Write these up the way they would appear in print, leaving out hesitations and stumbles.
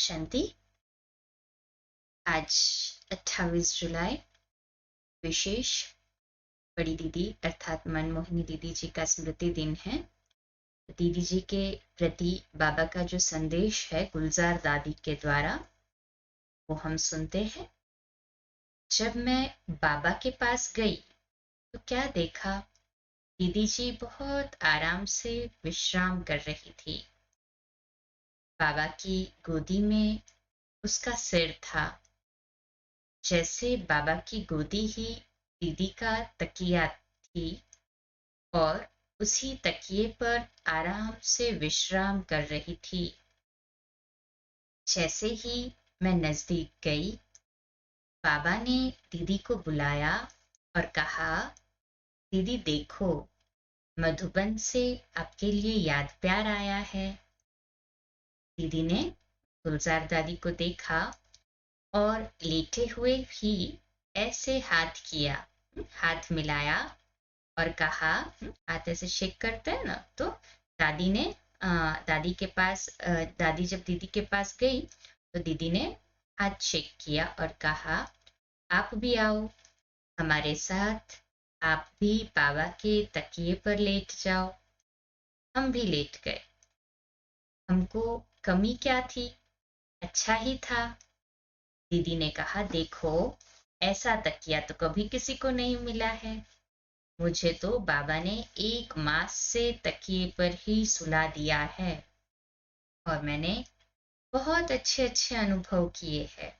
शांति। आज 28 जुलाई विशेष बड़ी दीदी अर्थात मनमोहिनी दीदी जी का स्मृति दिन है। दीदी जी के प्रति बाबा का जो संदेश है गुलजार दादी के द्वारा वो हम सुनते हैं। जब मैं बाबा के पास गई तो क्या देखा, दीदी जी बहुत आराम से विश्राम कर रही थी। बाबा की गोदी में उसका सिर था, जैसे बाबा की गोदी ही दीदी का तकिया थी और उसी तकिए पर आराम से विश्राम कर रही थी। जैसे ही मैं नजदीक गई, बाबा ने दीदी को बुलाया और कहा, दीदी देखो, मधुबन से आपके लिए याद प्यार आया है। दीदी ने गुलजार दादी को देखा और लेटे हुए भी ऐसे हाथ किया, हाथ मिलाया और कहा, हाथ ऐसे शेक करते हैं ना, तो दादी ने दादी के पास दादी जब दीदी के पास गई तो दीदी ने हाथ शेक किया और कहा, आप भी आओ हमारे साथ, आप भी बाबा के तकिए पर लेट जाओ। हम भी लेट गए। हमको कमी क्या थी, अच्छा ही था। दीदी ने कहा, देखो, ऐसा तकिया तो कभी किसी को नहीं मिला है। मुझे तो बाबा ने 1 मास से तकिए पर ही सुला दिया है और मैंने बहुत अच्छे अच्छे अनुभव किए हैं।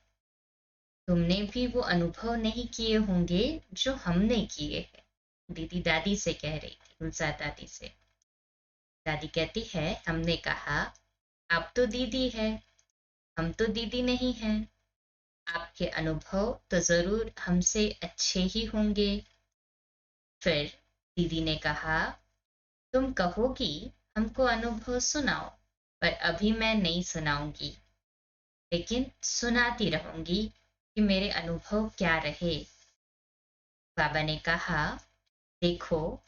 तुमने भी वो अनुभव नहीं किए होंगे जो हमने किए हैं। दीदी दादी से कह रही थी, गुलजार दादी से। दादी कहती है, हमने कहा, आप तो दीदी है, हम तो दीदी नहीं हैं। आपके अनुभव तो जरूर हमसे अच्छे ही होंगे। फिर दीदी ने कहा, तुम कहोगी हमको अनुभव सुनाओ, पर अभी मैं नहीं सुनाऊंगी, लेकिन सुनाती रहूंगी कि मेरे अनुभव क्या रहे। बाबा ने कहा, देखो,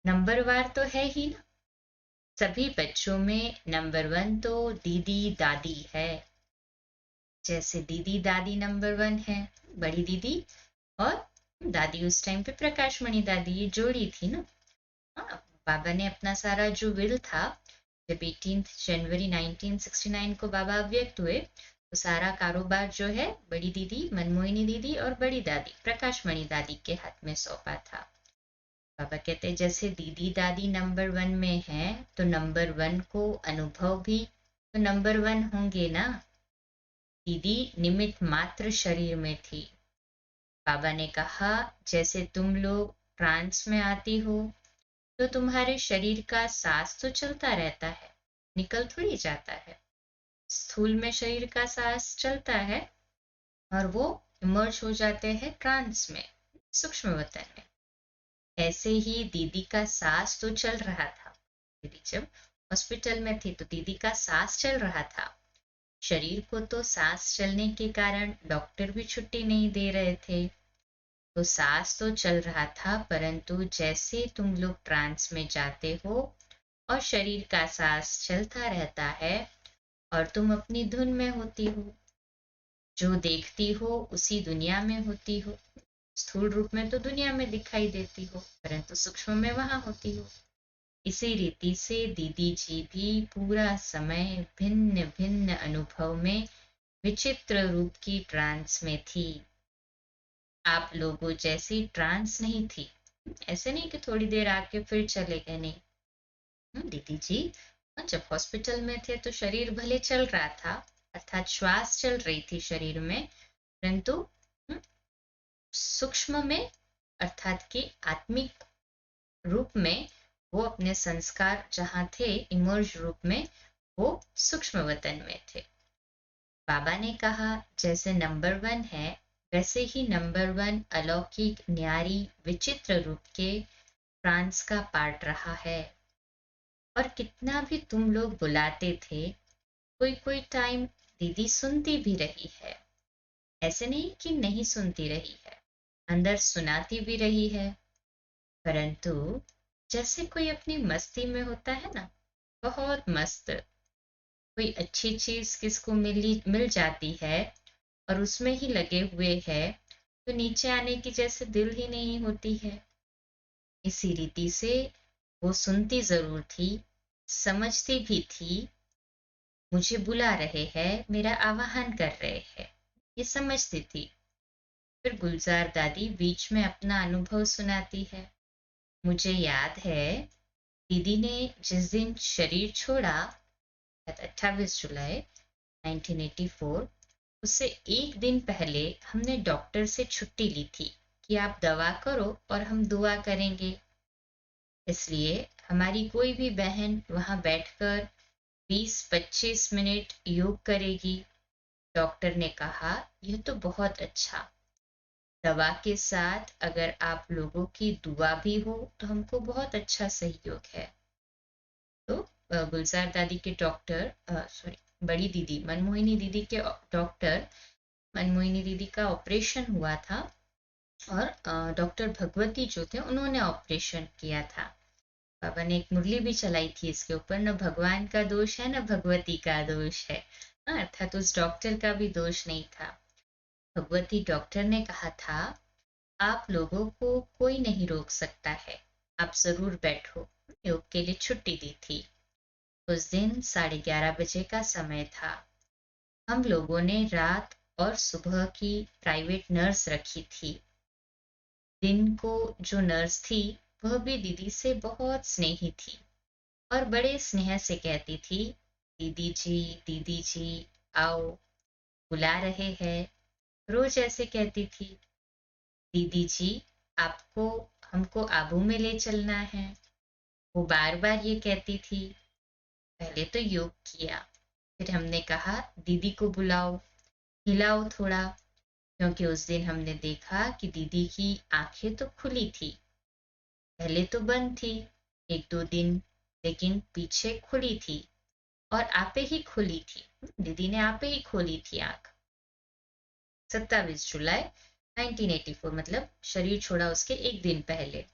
नंबरवार तो है ही ना। सभी बच्चों में नंबर 1 तो दीदी दादी है। जैसे दीदी दादी नंबर 1 है, बड़ी दीदी, और दादी उस टाइम पे प्रकाशमणि दादी, ये जोड़ी थी ना। हाँ, बाबा ने अपना सारा जो विल था, जब 18 जनवरी 1969 को बाबा व्यक्त हुए, तो सारा कारोबार जो है बड़ी दीदी मनमोहिनी दीदी और बड़ी दादी प्रकाशमणि दादी के हाथ में सौंपा था। बाबा कहते हैं, जैसे दीदी दादी नंबर 1 में है, तो नंबर 1 को अनुभव भी तो नंबर 1 होंगे ना। दीदी निमित्त मात्र शरीर में थी। बाबा ने कहा, जैसे तुम लोग ट्रांस में आती हो तो तुम्हारे शरीर का सांस तो चलता रहता है, निकल थोड़ी जाता है। स्थूल में शरीर का सांस चलता है और वो इमर्ज हो जाते हैं ट्रांस में, सूक्ष्म वतन में। ऐसे ही दीदी का सांस तो चल रहा था। दीदी जब हॉस्पिटल में थी तो दीदी का सांस चल रहा था। शरीर को तो सांस चलने के कारण डॉक्टर भी छुट्टी नहीं दे रहे थे, तो सांस तो चल रहा था, परंतु जैसे तुम लोग ट्रांस में जाते हो और शरीर का सांस चलता रहता है और तुम अपनी धुन में होती हो, जो देखती हो उसी दुनिया में होती हो। स्थूल रूप में तो दुनिया में दिखाई देती हो, परंतु सूक्ष्म में वहां होती हो। इसी रीति से दीदी जी भी पूरा समय भिन्न भिन्न अनुभव में विचित्र रूप की ट्रांस में थी। आप लोगों जैसी ट्रांस नहीं थी। ऐसे नहीं कि थोड़ी देर आके फिर चले गए, नहीं। दीदी जी जब हॉस्पिटल में थे तो शरीर भले चल रहा था, अर्थात श्वास चल रही थी शरीर में, परंतु सूक्ष्म में अर्थात कि आत्मिक रूप में वो अपने संस्कार जहाँ थे इमर्ज रूप में, वो सूक्ष्म वतन में थे। बाबा ने कहा, जैसे नंबर 1 है, वैसे ही नंबर 1 अलौकिक न्यारी विचित्र रूप के फ्रांस का पार्ट रहा है। और कितना भी तुम लोग बुलाते थे, कोई कोई टाइम दीदी सुनती भी रही है। ऐसे नहीं कि नहीं सुनती रही है, अंदर सुनाती भी रही है, परंतु जैसे कोई अपनी मस्ती में होता है ना, बहुत मस्त, कोई अच्छी चीज किसको मिल जाती है और उसमें ही लगे हुए है, तो नीचे आने की जैसे दिल ही नहीं होती है। इसी रीति से वो सुनती जरूर थी, समझती भी थी, मुझे बुला रहे हैं, मेरा आवाहन कर रहे हैं, ये समझती थी। फिर गुलजार दादी बीच में अपना अनुभव सुनाती है। मुझे याद है, दीदी ने जिस दिन शरीर छोड़ा, 28 जुलाई 1984, उससे एक दिन पहले हमने डॉक्टर से छुट्टी ली थी कि आप दवा करो और हम दुआ करेंगे। इसलिए हमारी कोई भी बहन वहां बैठकर 20-25 मिनट योग करेगी। डॉक्टर ने कहा, यह तो बहुत अच्छा। दवा के साथ अगर आप लोगों की दुआ भी हो तो हमको बहुत अच्छा सहयोग है। तो गुलजार दादी के डॉक्टर, सॉरी, बड़ी दीदी मनमोहिनी दीदी के डॉक्टर, मनमोहिनी दीदी का ऑपरेशन हुआ था और डॉक्टर भगवती जो थे उन्होंने ऑपरेशन किया था। बाबा ने एक मुरली भी चलाई थी इसके ऊपर, न भगवान का दोष है न भगवती का दोष है। अर्थात उस डॉक्टर का भी दोष नहीं था। भगवती डॉक्टर ने कहा था, आप लोगों को कोई नहीं रोक सकता है, आप जरूर बैठो। योग के लिए छुट्टी दी थी। उस दिन 11:30 बजे का समय था। हम लोगों ने रात और सुबह की प्राइवेट नर्स रखी थी। दिन को जो नर्स थी वह भी दीदी से बहुत स्नेही थी और बड़े स्नेह से कहती थी, दीदी जी आओ, बुला रहे हैं। रोज ऐसे कहती थी, दीदी जी आपको हमको आबू में ले चलना है। वो बार बार ये कहती थी। पहले तो योग किया, फिर हमने कहा दीदी को बुलाओ, हिलाओ थोड़ा, क्योंकि उस दिन हमने देखा कि दीदी की आंखें तो खुली थी, पहले तो बंद थी 1-2 दिन, लेकिन पीछे खुली थी और आपे ही खुली थी। दीदी ने आपे ही खोली थी आंख। 27 जुलाई 1984, मतलब शरीर छोड़ा उसके एक दिन पहले।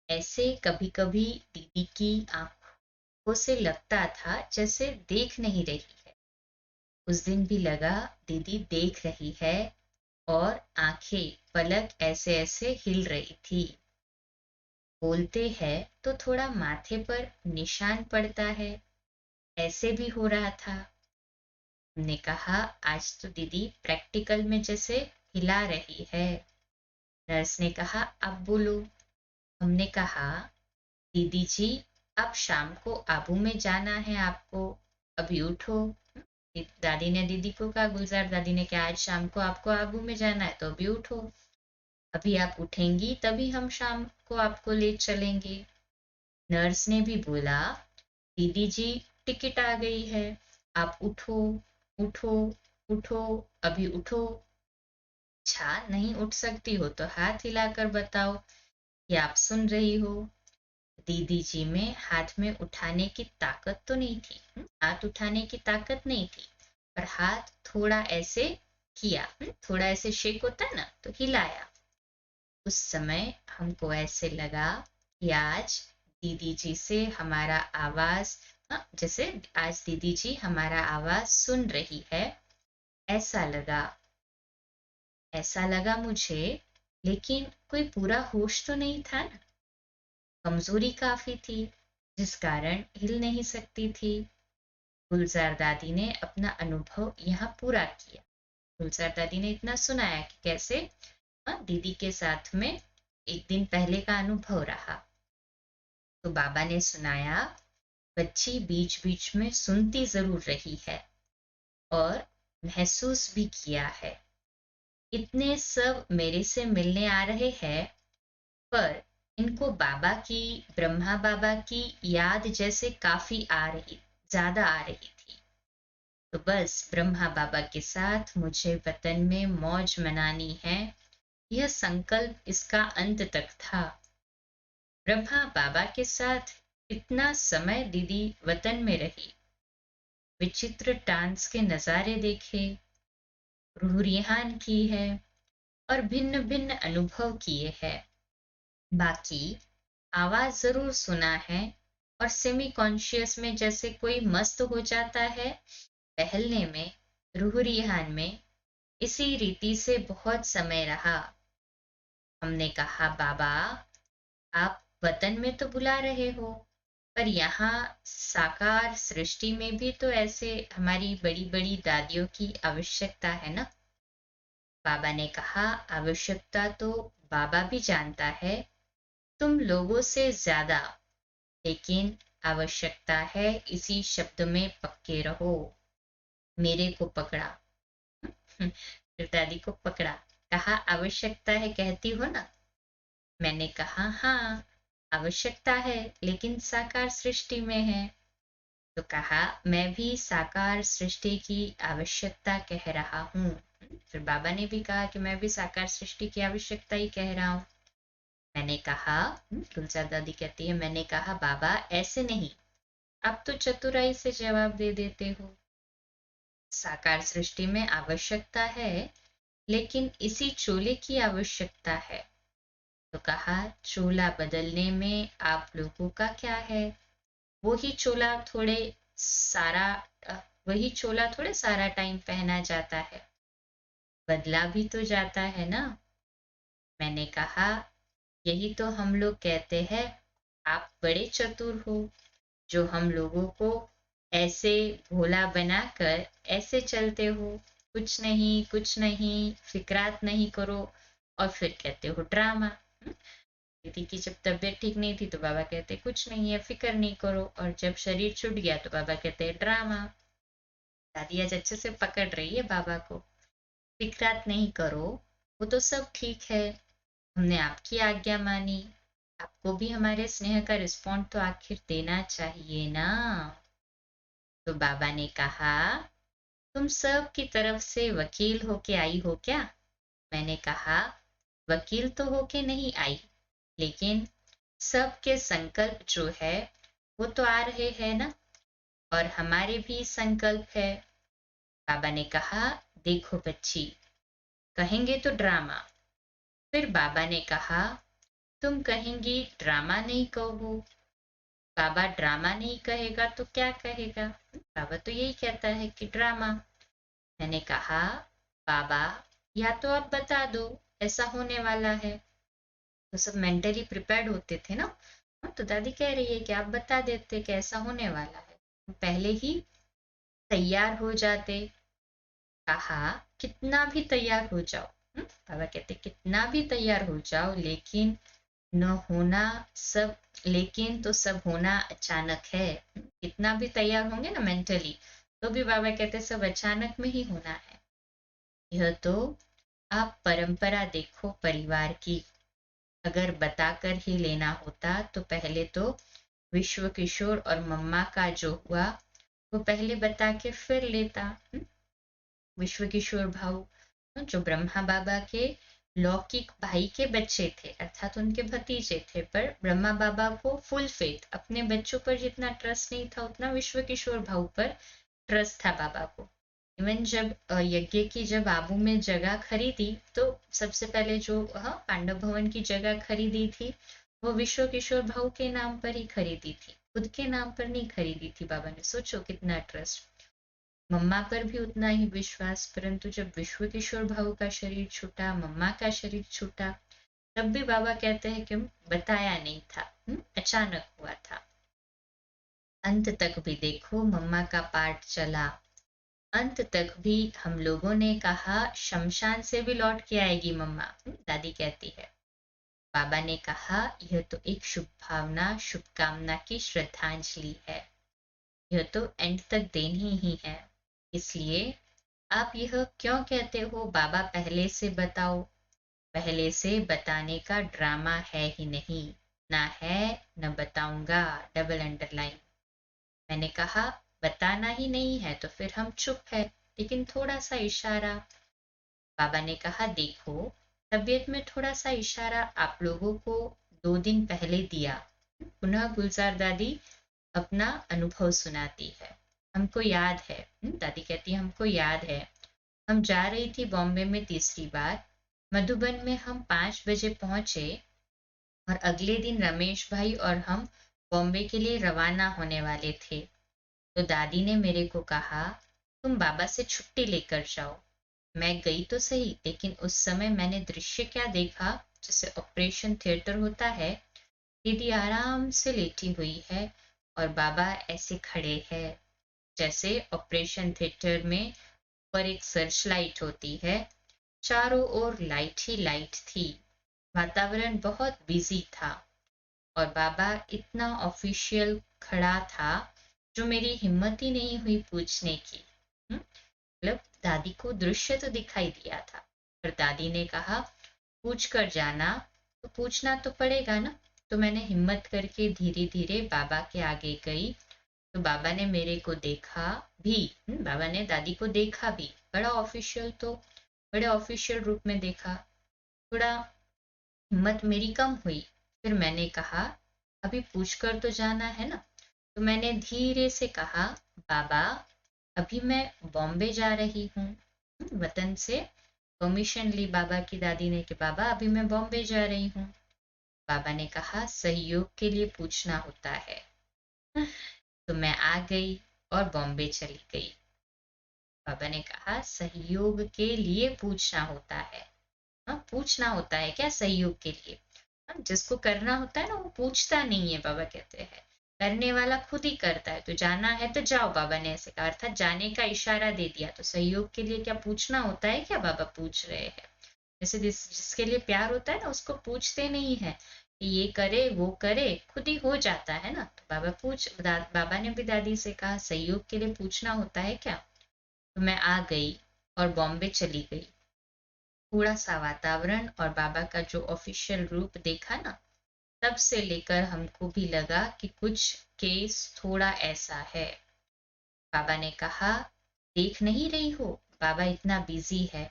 ऐसे कभी कभी दीदी की आंखों से लगता था जैसे देख नहीं रही है। उस दिन भी लगा दीदी देख रही है और आंखें, पलक ऐसे ऐसे हिल रही थी। बोलते हैं तो थोड़ा माथे पर निशान पड़ता है, ऐसे भी हो रहा था। हमने कहा, आज तो दीदी प्रैक्टिकल में जैसे हिला रही है। नर्स ने कहा, अब बोलो। हमने कहा, दीदी जी अब शाम को आबू में जाना है आपको, अभी उठो। दादी ने दीदी को कहा, गुलजार दादी ने कहा, आज शाम को आपको आबू में जाना है तो अभी उठो, अभी आप उठेंगी तभी हम शाम को आपको ले चलेंगे। नर्स ने भी बोला, दीदी जी टिकट आ गई है, आप उठो उठो उठो, अभी उठो। अच्छा, नहीं उठ सकती हो तो हाथ हिलाकर बताओ कि आप सुन रही हो। दीदी जी में हाथ में उठाने की ताकत तो नहीं थी, हाथ उठाने की ताकत नहीं थी, पर हाथ थोड़ा ऐसे किया, थोड़ा ऐसे शेक होता है ना, तो हिलाया। उस समय हमको ऐसे लगा कि आज दीदी जी से हमारा आवाज, जैसे आज दीदी जी हमारा आवाज सुन रही है, ऐसा लगा। ऐसा लगा मुझे, लेकिन कोई पूरा होश तो नहीं था ना। कमजोरी काफी थी, जिस कारण हिल नहीं सकती थी। गुलजार दादी ने अपना अनुभव यहाँ पूरा किया। गुलजार दादी ने इतना सुनाया कि कैसे दीदी के साथ में एक दिन पहले का अनुभव रहा। तो बाबा ने सुनाया, बच्ची बीच बीच में सुनती जरूर रही है और महसूस भी किया है। इतने सब मेरे से मिलने आ रहे हैं, पर इनको बाबा की, ब्रह्मा बाबा की याद जैसे काफी आ रही, ज्यादा आ रही थी। तो बस ब्रह्मा बाबा के साथ मुझे वतन में मौज मनानी है, यह संकल्प इसका अंत तक था। ब्रह्मा बाबा के साथ इतना समय दीदी वतन में रही, विचित्र डांस के नजारे देखे, रूह रिहान की है और भिन्न भिन्न अनुभव किए हैं। बाकी आवाज जरूर सुना है और सेमी कॉन्शियस में जैसे कोई मस्त हो जाता है, टहलने में, रूह रिहान में। इसी रीति से बहुत समय रहा। हमने कहा, बाबा आप वतन में तो बुला रहे हो, पर यहाँ साकार सृष्टि में भी तो ऐसे हमारी बड़ी बड़ी दादियों की आवश्यकता है ना। बाबा ने कहा, आवश्यकता तो बाबा भी जानता है, तुम लोगों से ज्यादा, लेकिन आवश्यकता है इसी शब्द में पक्के रहो। मेरे को पकड़ा, फिर दादी को पकड़ा, कहा आवश्यकता है कहती हो ना। मैंने कहा हाँ आवश्यकता है, लेकिन साकार सृष्टि में है। तो कहा मैं भी साकार सृष्टि की आवश्यकता कह रहा हूँ। फिर बाबा ने भी कहा कि मैं भी साकार सृष्टि की आवश्यकता ही कह रहा हूँ। मैंने कहा, तुलसा दादी कहती है, मैंने कहा बाबा ऐसे नहीं, अब तो चतुराई से जवाब दे देते हो। साकार सृष्टि में आवश्यकता है, लेकिन इसी चोले की आवश्यकता है। तो कहा चोला बदलने में आप लोगों का क्या है, वही चोला थोड़े सारा वही चोला थोड़े सारा टाइम पहना जाता है, बदला भी तो जाता है ना। मैंने कहा यही तो हम लोग कहते हैं, आप बड़े चतुर हो, जो हम लोगों को ऐसे भोला बनाकर ऐसे चलते हो, कुछ नहीं कुछ नहीं, फिक्रात नहीं करो, और फिर कहते हो ड्रामा। दीदी की जब तबीयत ठीक नहीं थी तो बाबा कहते कुछ नहीं है, फिक्र नहीं करो, और जब शरीर छूट गया तो बाबा कहते ड्रामा। दादी आज अच्छे से पकड़ रही है बाबा को, फिक्रात नहीं करो, वो तो सब ठीक है, हमने आपकी आज्ञा मानी, आपको भी हमारे स्नेह का रिस्पॉन्ड तो आखिर देना चाहिए ना। तो बाबा ने कहा तुम सब की तरफ से वकील होके आई हो क्या। मैंने कहा वकील तो होके नहीं आई, लेकिन सबके संकल्प जो है वो तो आ रहे हैं ना, और हमारे भी संकल्प है। बाबा ने कहा देखो बच्ची, कहेंगे तो ड्रामा। फिर बाबा ने कहा तुम कहेंगी ड्रामा नहीं कहो। बाबा ड्रामा नहीं कहेगा तो क्या कहेगा, बाबा तो यही कहता है कि ड्रामा। मैंने कहा बाबा या तो आप बता दो ऐसा होने वाला है। तो सब मेंटली प्रिपेयर्ड होते थे ना। तो दादी कह रही है कि आप बता देते कि ऐसा होने वाला है, पहले ही तैयार हो जाते। कहा कितना भी तैयार हो जाओ, बाबा कहते कितना भी तैयार हो जाओ, लेकिन न होना सब, लेकिन तो सब होना अचानक है। कितना भी तैयार होंगे ना मेंटली, तो भी बाबा कहते सब अचानक में ही होना है। यह तो आप परंपरा देखो परिवार की, अगर बताकर ही लेना होता तो पहले तो विश्व किशोर और मम्मा का जो हुआ वो पहले बता के फिर लेता। विश्व किशोर भाऊ जो ब्रह्मा बाबा के लौकिक भाई के बच्चे थे, अर्थात उनके भतीजे थे, पर ब्रह्मा बाबा को फुल फेथ, अपने बच्चों पर जितना ट्रस्ट नहीं था उतना विश्व किशोर भाऊ पर ट्रस्ट था बाबा को। इवन जब यज्ञ की जब आबू में जगह खरीदी, तो सबसे पहले जो पांडव भवन की जगह खरीदी थी वो विश्व किशोर भाऊ के नाम पर ही खरीदी थी, खुद के नाम पर नहीं खरीदी थी। बाबा ने सोचो कितना ट्रस्ट, मम्मा पर भी उतना ही विश्वास। परंतु जब विश्व किशोर भाऊ का शरीर छूटा, मम्मा का शरीर छूटा, तब भी बाबा कहते हैं कि बताया नहीं था, अचानक हुआ था। अंत तक भी देखो मम्मा का पार्ट चला, अंत तक भी हम लोगों ने कहा शमशान से भी लौट के आएगी मम्मा, दादी कहती है। बाबा ने कहा यह तो एक शुभ भावना शुभकामना की श्रद्धांजलि है, यह तो एंड तक देनी ही है, इसलिए आप यह क्यों कहते हो बाबा पहले से बताओ। पहले से बताने का ड्रामा है ही नहीं, ना है न बताऊंगा, डबल अंडरलाइन। मैंने कहा बताना ही नहीं है तो फिर हम चुप है, लेकिन थोड़ा सा इशारा। बाबा ने कहा देखो तबीयत में थोड़ा सा इशारा आप लोगों को 2 दिन पहले दिया। पुनः गुलजार दादी अपना अनुभव सुनाती है। हमको याद है, दादी कहती है हमको याद है, हम जा रही थी बॉम्बे में तीसरी बार, मधुबन में हम 5 बजे पहुंचे और अगले दिन रमेश भाई और हम बॉम्बे के लिए रवाना होने वाले थे, तो दादी ने मेरे को कहा, तुम बाबा से छुट्टी लेकर जाओ। मैं गई तो सही, लेकिन उस समय मैंने दृश्य क्या देखा, जैसे ऑपरेशन थिएटर होता है, दीदी आराम से लेटी हुई है और बाबा ऐसे खड़े हैं, जैसे ऑपरेशन थिएटर में पर एक सर्च लाइट होती है, चारों ओर लाइट ही लाइट थी। वातावरण बहुत बिजी था और बाबा इतना ऑफिशियल खड़ा था, जो मेरी हिम्मत ही नहीं हुई पूछने की। मतलब दादी को दृश्य तो दिखाई दिया था, पर दादी ने कहा, पूछ कर जाना। तो पूछना तो पड़ेगा ना। तो मैंने हिम्मत करके धीरे धीरे बाबा के आगे गई। तो बाबा ने मेरे को देखा भी। बाबा ने दादी को देखा भी, बड़ा ऑफिशियल, तो बड़े ऑफिशियल रूप में देखा। थोड़ा हिम्मत मेरी कम हुई। फिर मैंने कहा, अभी पूछ कर तो जाना है ना। तो मैंने धीरे से कहा, बाबा अभी मैं बॉम्बे जा रही हूँ, वतन से परमिशन ली बाबा की दादी ने कि बाबा अभी मैं बॉम्बे जा रही हूँ। बाबा ने कहा, सहयोग के लिए पूछना होता है। तो मैं आ गई और बॉम्बे चली गई। बाबा ने कहा, सहयोग के लिए पूछना होता है। हाँ, पूछना होता है क्या सहयोग के लिए? हाँ, जिसको करना होता है ना, वो पूछता नहीं है, बाबा कहते हैं। करने वाला खुद ही करता है। तो जाना है तो जाओ, बाबा ने ऐसे कहा, अर्थात जाने का इशारा दे दिया। तो सहयोग के लिए क्या पूछना होता है क्या, बाबा पूछ रहे हैं। जैसे जिसके लिए प्यार होता है ना, उसको पूछते नहीं है कि ये करे वो करे, खुद ही हो जाता है ना। तो बाबा ने भी दादी से कहा, सहयोग के लिए पूछना होता है क्या। तो मैं आ गई और बॉम्बे चली गई। थोड़ा सा वातावरण और बाबा का जो ऑफिशियल रूप देखा ना, तब से लेकर हमको भी लगा कि कुछ केस थोड़ा ऐसा है। बाबा ने कहा, देख नहीं रही हो बाबा इतना बिजी है।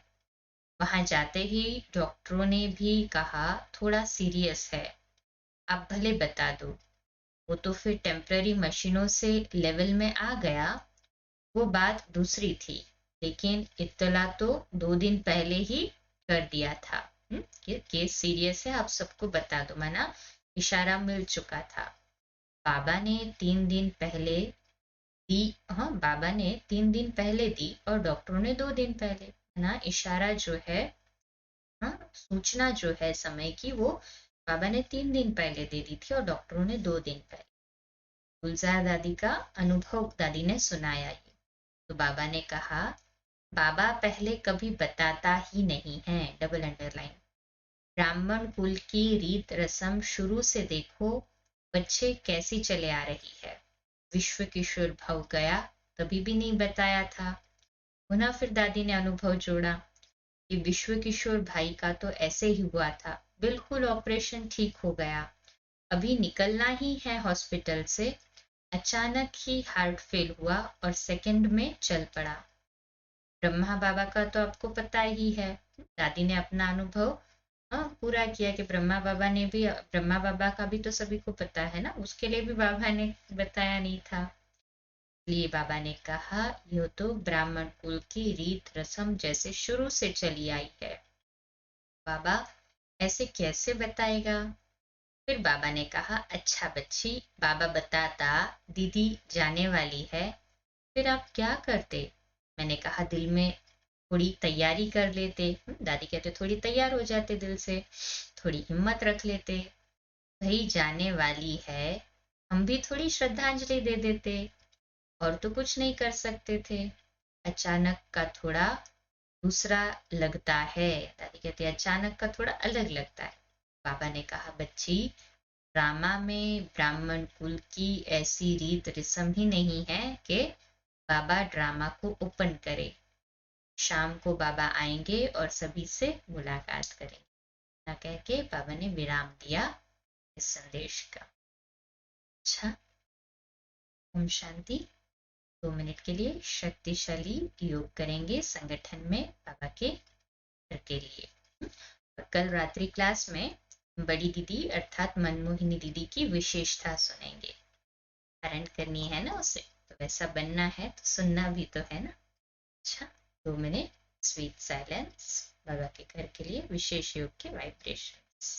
वहां जाते ही डॉक्टरों ने भी कहा, थोड़ा सीरियस है, आप भले बता दो। वो तो फिर टेम्पररी मशीनों से लेवल में आ गया, वो बात दूसरी थी। लेकिन इत्तला तो 2 दिन पहले ही कर दिया था। ये केस सीरियस है, आप सबको बता दो, माना इशारा मिल चुका था। बाबा ने 3 दिन पहले दी। हाँ, बाबा ने 3 दिन पहले दी और डॉक्टरों ने 2 दिन पहले। ना इशारा जो है, हाँ, सूचना जो है समय की, वो बाबा ने 3 दिन पहले दे दी थी और डॉक्टरों ने 2 दिन पहले। गुलजार दादी का अनुभव दादी ने सुनाया ये। तो बाबा ने कहा, बाबा पहले कभी बताता ही नहीं है, डबल अंडरलाइन। ब्राह्मण कुल की रीत रस्म शुरू से देखो, बच्चे कैसी चले आ रही है। विश्व किशोर भव गया, कभी भी नहीं बताया था। पुनः फिर दादी ने अनुभव जोड़ा कि विश्व किशोर भाई का तो ऐसे ही हुआ था, बिल्कुल ऑपरेशन ठीक हो गया, अभी निकलना ही है हॉस्पिटल से, अचानक ही हार्ट फेल हुआ और सेकंड में चल पड़ा। ब्रह्मा बाबा का तो आपको पता ही है। दादी ने अपना अनुभव, हाँ, पूरा किया कि ब्रह्मा बाबा का भी तो सभी को पता है ना, उसके लिए भी बाबा ने बताया नहीं था। इसलिए बाबा ने कहा, यह तो ब्राह्मण कुल की रीत रस्म जैसे शुरू से चली आई है, बाबा ऐसे कैसे बताएगा। फिर बाबा ने कहा, अच्छा बच्ची, बाबा बताता, दीदी जाने वाली है, फिर आप क्या करते। मैंने कहा, दिल में थोड़ी तैयारी कर लेते। दादी कहते, थोड़ी तैयार हो जाते दिल से, थोड़ी हिम्मत रख लेते, भाई जाने वाली है, हम भी थोड़ी श्रद्धांजलि दे देते, और तो कुछ नहीं कर सकते थे। अचानक का थोड़ा दूसरा लगता है। दादी कहते, अचानक का थोड़ा अलग लगता है। बाबा ने कहा, बच्ची, ड्रामा में ब्राह्मण कुल की ऐसी रीत रस्म ही नहीं है कि बाबा ड्रामा को ओपन करे। शाम को बाबा आएंगे और सभी से मुलाकात करेंगे, ना कह के बाबा ने विराम दिया इस संदेश का। अच्छा, ओम शांति। 2 मिनट के लिए शक्तिशाली योग करेंगे संगठन में बाबा के घर के लिए। और कल रात्रि क्लास में बड़ी दीदी अर्थात मनमोहिनी दीदी की विशेषता सुनेंगे। धारण करनी है ना उसे, तो वैसा बनना है तो सुनना भी तो है ना। अच्छा, 2 मिनट स्वीट साइलेंस, बाबा के घर के लिए विशेष योग के वाइब्रेशंस।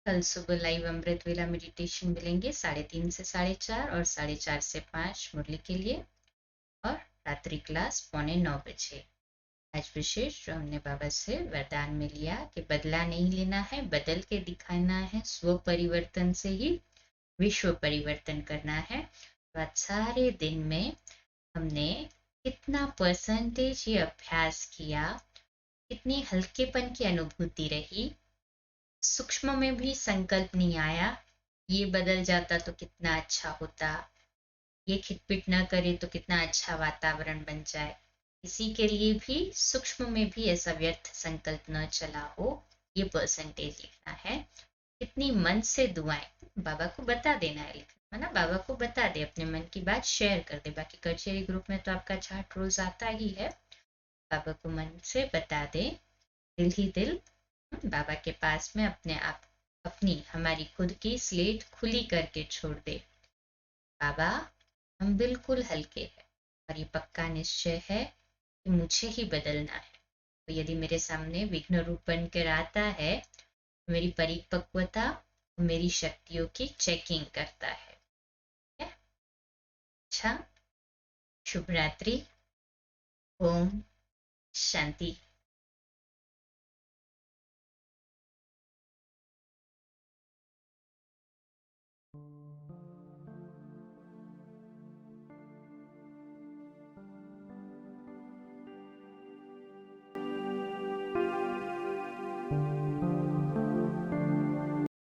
कल सुबह लाइव अमृत वेला मेडिटेशन मिलेंगे 3:30 से 4:30 और 4:30 से 5 मुरली के लिए, और रात्रि क्लास 8:45 बजे। आज विशेष जो हमने बाबा से वरदान में लिया कि बदला नहीं लेना है, बदल के दिखाना है, स्व परिवर्तन से ही विश्व परिवर्तन करना है। तो आज सारे दिन में हमने कितना परसेंटेज ये अभ्यास किया, कितनी हल्केपन की अनुभूति रही, सूक्ष्म में भी संकल्प नहीं आया ये बदल जाता तो कितना अच्छा होता, ये खिटपिट न करे तो कितना अच्छा वातावरण बन जाए, किसी के लिए भी सूक्ष्म में भी ऐसा व्यर्थ संकल्प न चला हो, ये परसेंटेज लिखना है। कितनी मन से दुआएं बाबा को बता देना है, लिखना है ना, बाबा को बता दे, अपने मन की बात शेयर कर दे। बाकी कचेरी ग्रुप में तो आपका चार्ट रोज आता ही है, बाबा को मन से बता दे, दिल ही दिल बाबा के पास में अपने आप अपनी हमारी खुद की स्लेट खुली करके छोड़ दे। बाबा हम बिल्कुल हल्के हैं और ये पक्का निश्चय है कि मुझे ही बदलना है। तो यदि मेरे सामने विघ्न रूप बनकर आता है, मेरी परिपक्वता, मेरी शक्तियों की चेकिंग करता है। अच्छा, शुभ रात्रि, ओम शांति।